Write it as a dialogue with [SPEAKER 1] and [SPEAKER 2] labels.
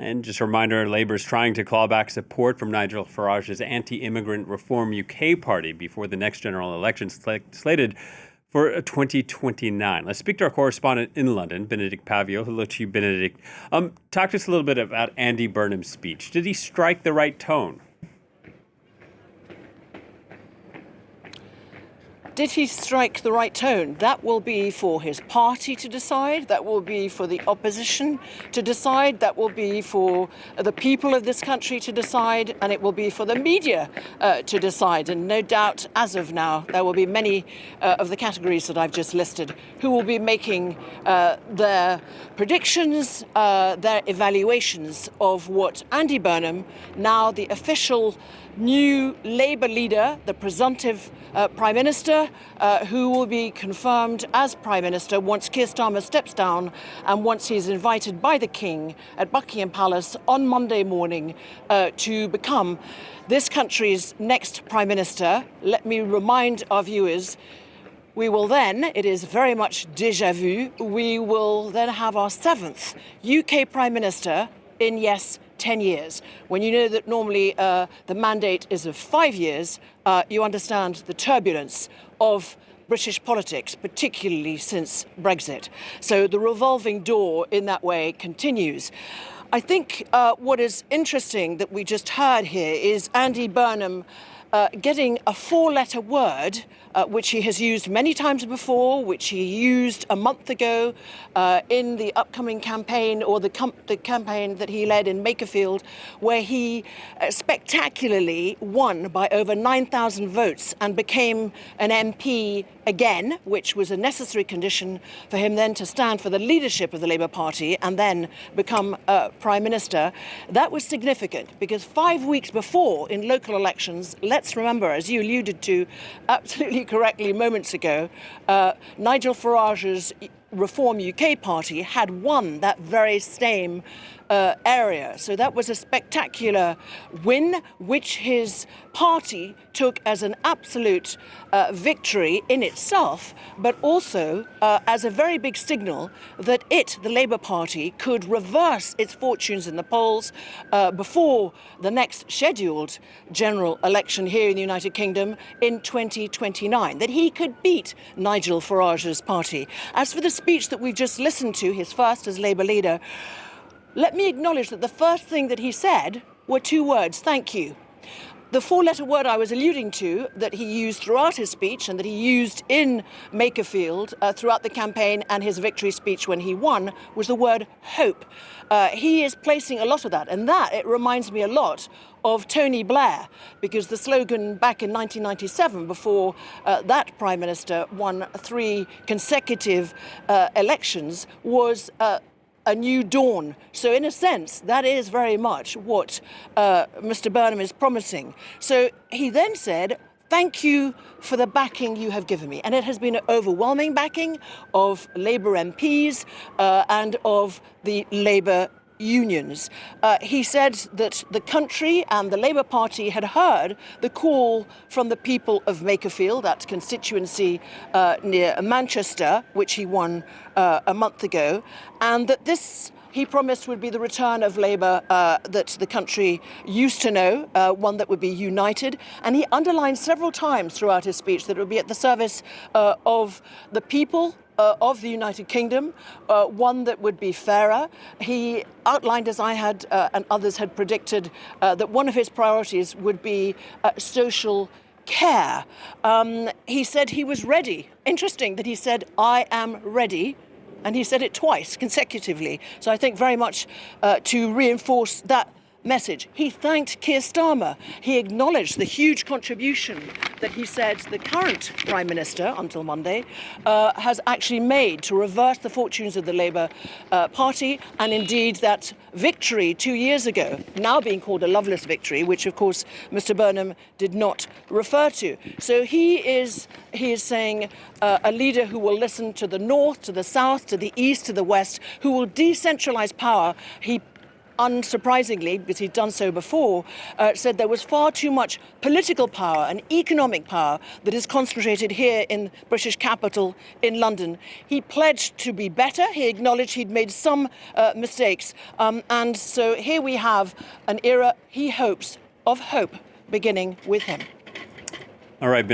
[SPEAKER 1] And just a reminder, Labour is trying to claw back support from Nigel Farage's anti-immigrant Reform UK party before the next general election slated for 2029. Let's speak to our correspondent in London, Benedicte Paviot. Hello to you, Benedicte. Talk to us a little bit about Andy Burnham's speech. Did he strike the right tone?
[SPEAKER 2] Did he strike the right tone? That will be for his party to decide. That will be for the opposition to decide. That will be for the people of this country to decide. And it will be for the media to decide. And no doubt, as of now, there will be many of the categories that I've just listed who will be making their predictions, their evaluations of what Andy Burnham, now the official new Labour leader, the presumptive Prime Minister, who will be confirmed as Prime Minister once Keir Starmer steps down and once he's invited by the King at Buckingham Palace on Monday morning to become this country's next Prime Minister. Let me remind our viewers, we will then, it is very much déjà vu, we will then have our 7th UK Prime Minister in, yes, 10 years. When you know that normally the mandate is of 5 years, you understand the turbulence of British politics, particularly since Brexit. So the revolving door in that way continues. I think what is interesting that we just heard here is Andy Burnham getting a 4-letter word, which he has used many times before, which he used a month ago in the upcoming campaign, or the campaign that he led in Makerfield, where he spectacularly won by over 9,000 votes and became an MP again, which was a necessary condition for him then to stand for the leadership of the Labour Party and then become Prime Minister. That was significant because 5 weeks before, in local elections, let's remember, as you alluded to absolutely correctly moments ago, Nigel Farage's Reform UK party had won that very same area. So that was a spectacular win, which his party took as an absolute victory in itself, but also as a very big signal that the Labour Party, could reverse its fortunes in the polls before the next scheduled general election here in the United Kingdom in 2029, that he could beat Nigel Farage's party. As for the speech that we've just listened to, his first as Labour leader, let me acknowledge that the first thing that he said were 2 words: thank you. The 4-letter word I was alluding to, that he used throughout his speech and that he used in Makerfield throughout the campaign and his victory speech when he won, was the word hope. He is placing a lot of that, and that, it reminds me a lot of Tony Blair, because the slogan back in 1997, before that Prime Minister won 3 consecutive elections, was a new dawn. So in a sense, that is very much what Mr. Burnham is promising. So he then said, thank you for the backing you have given me. And it has been an overwhelming backing of Labour MPs and of the Labour unions. He said that the country and the Labour Party had heard the call from the people of Makerfield, that constituency near Manchester, which he won a month ago, and that this, he promised, would be the return of Labour that the country used to know, one that would be united. And he underlined several times throughout his speech that it would be at the service of the people of the United Kingdom, one that would be fairer. He outlined, as I had and others had predicted, that one of his priorities would be social care. He said he was ready. Interesting that he said, I am ready. And he said it twice consecutively. So I think very much to reinforce that message. He thanked Keir Starmer. He acknowledged the huge contribution that he said the current Prime Minister, until Monday, has actually made to reverse the fortunes of the Labour Party, and indeed that victory 2 years ago, now being called a loveless victory, which of course Mr. Burnham did not refer to. So he is saying a leader who will listen to the north, to the south, to the east, to the west, who will decentralise power. He unsurprisingly, because he'd done so before, said there was far too much political power and economic power that is concentrated here in British capital in London. He pledged to be better. He acknowledged he'd made some mistakes. And so here we have an era, he hopes, of hope beginning with him.
[SPEAKER 1] All right,